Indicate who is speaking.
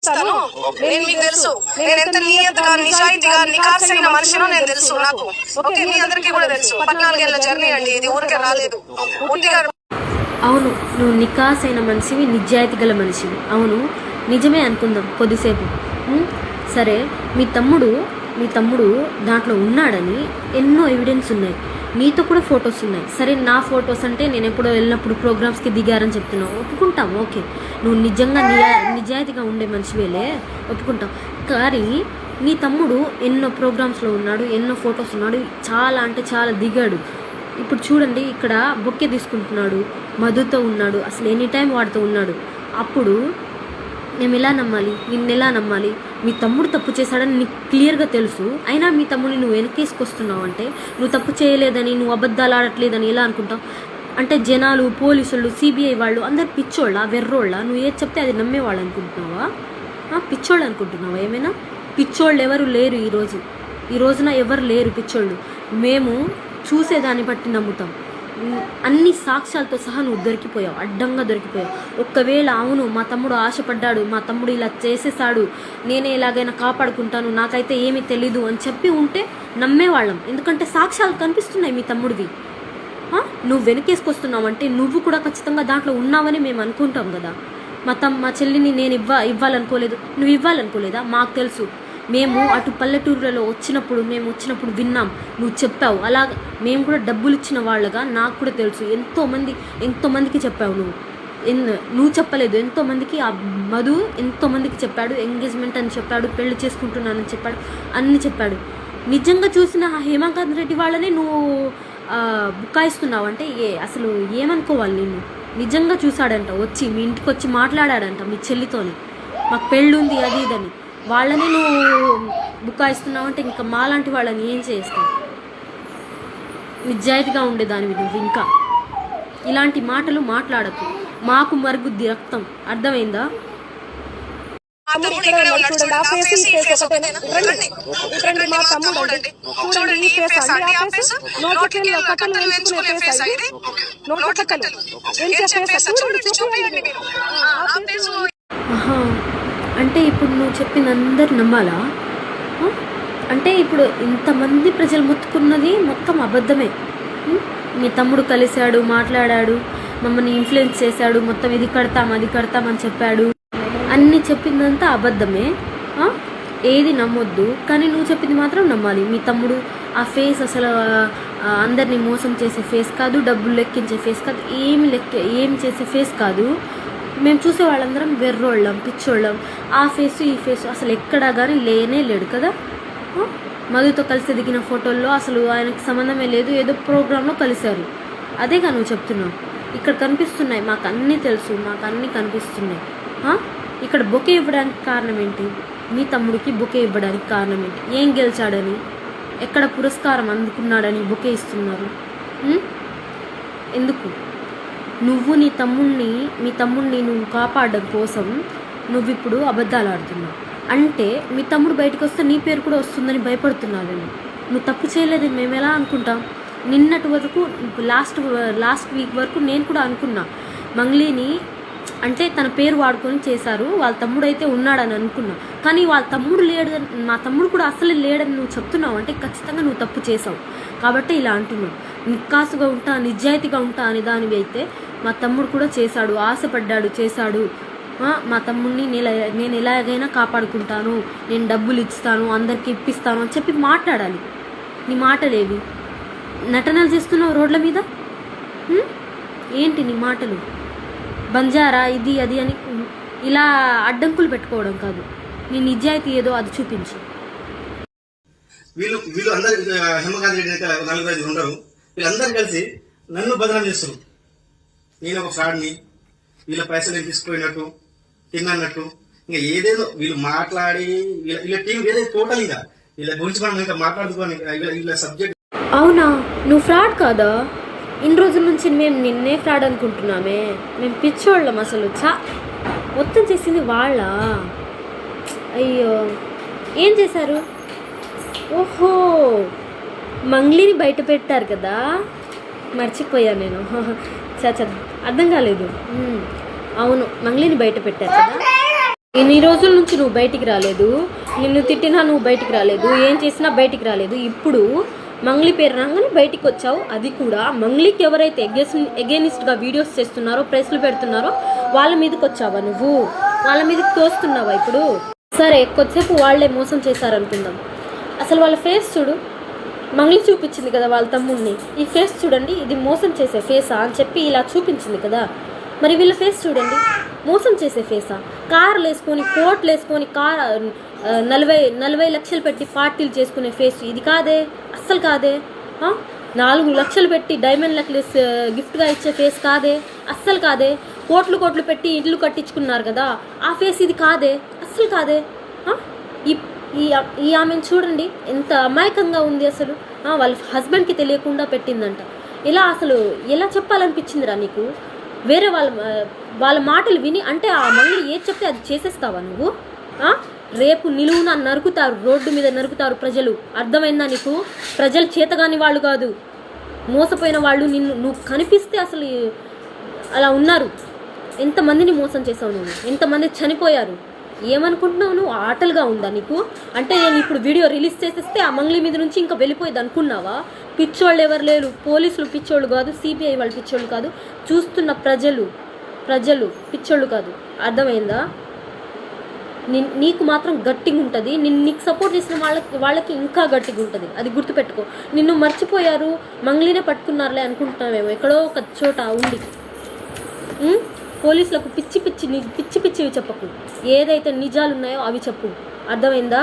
Speaker 1: చూస్తాను. నేను మీకు తెలుసు, నేను ఎంత నియతగా నిజాయితీగా నికార్సైన మనిషినో నేను తెలుసు నాకు. ఓకే, మీ అందరికీ కూడా తెలుసు. 14 ఏళ్ల జర్నీ అండి ఇది, ఊరికే రాలేదు. పూర్తిగా
Speaker 2: అవును, నువ్వు నికాసైన మనిషివి, నిజాయితీ గల మనిషివి. అవును, నిజమే అనుకుందాం కొద్దిసేపు. సరే, మీ తమ్ముడు దాంట్లో ఉన్నాడని ఎన్నో ఎవిడెన్స్ ఉన్నాయి, నీతో కూడా ఫొటోస్ ఉన్నాయి. సరే, నా ఫొటోస్ అంటే నేను ఎప్పుడో వెళ్ళినప్పుడు ప్రోగ్రామ్స్కి దిగారని చెప్తున్నావు, ఒప్పుకుంటాం. ఓకే, నువ్వు నిజంగా నిజాయితీగా ఉండే మనిషివేలే, ఒప్పుకుంటాం. కానీ నీ తమ్ముడు ఎన్నో ప్రోగ్రామ్స్లో ఉన్నాడు, ఎన్నో ఫొటోస్ ఉన్నాడు, చాలా అంటే చాలా దిగాడు. ఇప్పుడు చూడండి, ఇక్కడ బొక్కే తీసుకుంటున్నాడు, మధుతో ఉన్నాడు, అసలు ఎనీ టైం వాడితో ఉన్నాడు. అప్పుడు మేము ఎలా నమ్మాలి? నిన్ను ఎలా నమ్మాలి? మీ తమ్ముడు తప్పు చేశాడని నీకు క్లియర్గా తెలుసు, అయినా మీ తమ్ముడిని నువ్వు వెనకేసుకొస్తున్నావు అంటే, నువ్వు తప్పు చేయలేదని, నువ్వు అబద్ధాలు ఆడట్లేదని ఎలా అనుకుంటావు? అంటే జనాలు, పోలీసులు, సిబిఐ వాళ్ళు అందరు పిచ్చోళ్ళ, వెర్రోళ్ళ? నువ్వు ఏది చెప్తే అది నమ్మేవాళ్ళు అనుకుంటున్నావా? పిచ్చోళ్ళు అనుకుంటున్నావా? ఏమైనా పిచ్చోళ్ళు ఎవరు లేరు ఈ రోజున ఎవరు లేరు పిచ్చోళ్ళు. మేము చూసేదాన్ని బట్టి నమ్ముతాం. అన్ని సాక్ష్యాలతో సహా నువ్వు దొరికిపోయావు, అడ్డంగా దొరికిపోయావు. ఒక్కవేళ అవును మా తమ్ముడు ఆశపడ్డాడు, మా తమ్ముడు ఇలా చేసేసాడు, నేనే ఎలాగైనా కాపాడుకుంటాను, నాకైతే ఏమీ తెలీదు అని చెప్పి ఉంటే నమ్మేవాళ్ళం. ఎందుకంటే సాక్ష్యాలు కనిపిస్తున్నాయి మీ తమ్ముడివి. నువ్వు వెనకేసుకొస్తున్నావు అంటే నువ్వు కూడా ఖచ్చితంగా దాంట్లో ఉన్నావని మేము అనుకుంటాం కదా. మా చెల్లిని నేను ఇవ్వాలనుకోలేదు, నువ్వు ఇవ్వాలనుకోలేదా? మాకు తెలుసు. మేము అటు పల్లెటూరులలో వచ్చినప్పుడు విన్నాం, నువ్వు చెప్పావు. అలా మేము కూడా డబ్బులు ఇచ్చిన వాళ్ళగా నాకు కూడా తెలుసు. ఎంతోమందికి చెప్పావు నువ్వు చెప్పలేదు, ఎంతోమందికి. ఆ మధు ఎంతోమందికి చెప్పాడు, ఎంగేజ్మెంట్ అని చెప్పాడు, పెళ్లి చేసుకుంటున్నానని చెప్పాడు, అన్నీ చెప్పాడు. నిజంగా చూసిన హేమకాంత్ రెడ్డి వాళ్ళనే నువ్వు బుకాయిస్తున్నావు అంటే అసలు ఏమనుకోవాలి? నిన్ను నిజంగా చూశాడంట, వచ్చి మీ ఇంటికి వచ్చి మాట్లాడాడంట మీ చెల్లితోని, మాకు పెళ్ళుంది అది ఇదని. వాళ్ళని నువ్వు బుకాయిస్తున్నావు అంటే ఇంకా మాలాంటి వాళ్ళని ఏం చేస్తావు? నిజాయితీగా ఉండేదానివి నువ్వు. ఇంకా ఇలాంటి మాటలు మాట్లాడకు, మాకు మరుగుద్ది రక్తం, అర్థమైందా? అంటే ఇప్పుడు నువ్వు చెప్పిన అందరు నమ్మాలా? అంటే ఇప్పుడు ఇంతమంది ప్రజలు మొత్తుకున్నది మొత్తం అబద్ధమే. మీ తమ్ముడు కలిశాడు, మాట్లాడాడు, మమ్మల్ని ఇన్ఫ్లుయెన్స్ చేశాడు, మొత్తం ఇది కడతామని చెప్పాడు, అన్నీ చెప్పిందంతా అబద్ధమే. ఏది నమ్మొద్దు, కానీ నువ్వు చెప్పింది మాత్రం నమ్మాలి. మీ తమ్ముడు ఆ ఫేస్ అసలు అందరినీ మోసం చేసే ఫేస్ కాదు, డబ్బులు లెక్కించే ఫేస్ కాదు, ఏమి చేసే ఫేస్ కాదు. మేము చూసే వాళ్ళందరం వెర్రోళ్ళం, పిచ్చోళ్ళం. ఆ ఫేసు ఈ ఫేసు అసలు ఎక్కడా కానీ లేడు కదా. మధుతో కలిసి దిగిన ఫోటోల్లో అసలు ఆయనకి సంబంధమే లేదు, ఏదో ప్రోగ్రాంలో కలిశారు. అదేగా నువ్వు చెప్తున్నావు. ఇక్కడ కనిపిస్తున్నాయి, మాకు అన్నీ తెలుసు, మాకు అన్నీ కనిపిస్తున్నాయి. ఇక్కడ బొకే ఇవ్వడానికి కారణం ఏంటి? మీ తమ్ముడికి బొకే ఇవ్వడానికి కారణం ఏంటి? ఏం గెలిచాడని, ఎక్కడ పురస్కారం అందుకున్నాడని బొకే ఇస్తున్నారు? ఎందుకు? నువ్వు మీ తమ్ముడిని నువ్వు కాపాడడం కోసం నువ్వు ఇప్పుడు అబద్ధాలు ఆడుతున్నావు. అంటే మీ తమ్ముడు బయటకు వస్తే నీ పేరు కూడా వస్తుందని భయపడుతున్నావేమో. నువ్వు తప్పు చేయలేదని మేము ఎలా అనుకుంటాం? నిన్నటి వరకు లాస్ట్ వీక్ వరకు నేను కూడా అనుకున్నా, మంగ్లీని అంటే తన పేరు వాడుకొని చేశారు, వాళ్ళ తమ్ముడు అయితే ఉన్నాడని అనుకున్నా. కానీ వాళ్ళ తమ్ముడు లేడని, మా తమ్ముడు కూడా అసలు లేడని నువ్వు చెప్తున్నావు అంటే ఖచ్చితంగా నువ్వు తప్పు చేసావు. కాబట్టి ఇలా అంటున్నావు. నిక్కాసుగా ఉంటా, నిజాయితీగా ఉంటా అని దానివి అయితే మా తమ్ముడు కూడా చేశాడు, ఆశపడ్డాడు, చేశాడు. మా తమ్ముడిని నేను ఎలాగైనా కాపాడుకుంటాను, నేను డబ్బులు ఇస్తాను, అందరికి ఇప్పిస్తాను అని చెప్పి మాట్లాడాలి. నీ మాటలేవి? నటనలు చేస్తున్నావు రోడ్ల మీద. ఏంటి నీ మాటలు? బంజారా ఇది అది అని ఇలా అడ్డంకులు పెట్టుకోవడం కాదు, నీ నిజాయితీ ఏదో అది చూపించు.
Speaker 3: వీళ్ళు అందరు హేమకాంత్ రెడ్డి అయితే 4-5 ఉండరు, వీళ్ళందరూ కలిసి నన్ను బదనాం చేస్తారు. నేను ఒక ఫ్రాడ్ని, వీళ్ళ పైసలు తీసుకుపోయినట్టు, తిన్నట్టు, ఇంకా ఏదేదో వీళ్ళు మాట్లాడి వీళ్ళ టీం ఏదైతే టోటల్ ఇంకా వీళ్ళ గురించి మనం ఇంకా మాట్లాడుకోని వీళ్ళ సబ్జెక్ట్.
Speaker 2: అవునా, నువ్వు ఫ్రాడ్ కాదా? ఇన్ని రోజుల నుంచి మేము నిన్నే ఫ్రాడ్ అనుకుంటున్నామే. మేము పిచ్చోళ్ళం అసలు. మొత్తం చేసింది వాళ్ళ. అయ్యో, ఏం చేశారు? ఓహో, మంగ్లీని బయట పెట్టారు కదా, మర్చిపోయాను నేను. అర్థం కాలేదు. అవును, మంగ్లీని బయట పెట్టారు కదా. ఇన్ని రోజుల నుంచి నువ్వు బయటికి రాలేదు, నిన్ను తిట్టినా నువ్వు బయటికి రాలేదు, ఏం చేసినా బయటికి రాలేదు. ఇప్పుడు మంగ్లీ పేరు రాగానే బయటికి వచ్చావు. అది కూడా మంగ్లీకి ఎవరైతే ఎగెనిస్ట్గా వీడియోస్ చేస్తున్నారో, ప్రెస్లు పెడుతున్నారో వాళ్ళ మీదకి వచ్చావా నువ్వు? వాళ్ళ మీదకి తోస్తున్నావా ఇప్పుడు? సరే, కొద్దిసేపు వాళ్ళే మోసం చేశారనుకుందాం. అసలు వాళ్ళ ఫేస్ చూడు. మంగ్లీ చూపించింది కదా వాళ్ళ తమ్ముడిని, ఈ ఫేస్ చూడండి, ఇది మోసం చేసే ఫేసా అని చెప్పి ఇలా చూపించింది కదా. మరి వీళ్ళ ఫేస్ చూడండి, మోసం చేసే ఫేసా? కార్లు వేసుకొని, కోట్లు వేసుకొని, 40 లక్షలు పెట్టి పార్టీలు చేసుకునే ఫేస్ ఇది కాదే, అస్సలు కాదే. 4 లక్షలు పెట్టి డైమండ్ నెక్లెస్ గిఫ్ట్గా ఇచ్చే ఫేస్ కాదే, అస్సలు కాదే. కోట్లు పెట్టి ఇల్లు కట్టించుకున్నారు కదా, ఆ ఫేస్ ఇది కాదే, అస్సలు కాదే. ఈ ఆమెను చూడండి ఎంత అమాయకంగా ఉంది అసలు. వాళ్ళ హస్బెండ్కి తెలియకుండా పెట్టిందంట. ఇలా అసలు ఎలా చెప్పాలనిపించిందిరా నీకు? వేరే వాళ్ళ మాటలు విని, అంటే ఆ మంగ్లీ ఏది చెప్తే అది చేసేస్తావా నువ్వు? రేపు నిలువున నరుకుతారు, రోడ్డు మీద నరుకుతారు ప్రజలు. అర్థమైందా నీకు? ప్రజలు చేతగాని వాళ్ళు కాదు, మోసపోయిన వాళ్ళు. నువ్వు కనిపిస్తే అసలు అలా ఉన్నారు. ఎంతమందిని మోసం చేసావు నువ్వు, ఎంతమంది చనిపోయారు. ఏమనుకుంటున్నావు నువ్వు? ఆటలుగా ఉందా నీకు? అంటే నేను ఇప్పుడు వీడియో రిలీజ్ చేసేస్తే ఆ మంగ్లీ మీద నుంచి ఇంకా వెళ్ళిపోయేది అనుకున్నావా? పిచ్చోళ్ళు ఎవరు లేరు, పోలీసులు పిచ్చోళ్ళు కాదు, సిబిఐ వాళ్ళు పిచ్చోళ్ళు కాదు, చూస్తున్న ప్రజలు పిచ్చోళ్ళు కాదు. అర్థమైందా? నీకు మాత్రం గట్టిగా ఉంటుంది, నీకు సపోర్ట్ చేసిన వాళ్ళకి ఇంకా గట్టిగా ఉంటుంది. అది గుర్తుపెట్టుకో. నిన్ను మర్చిపోయారు, మంగ్లీనే పట్టుకున్నారులే అనుకుంటున్నావేమో ఎక్కడో ఒక చోట ఉండి. పోలీసులకు పిచ్చివి చెప్పకు, ఏదైతే నిజాలు ఉన్నాయో అవి చెప్పు. అర్థమైందా?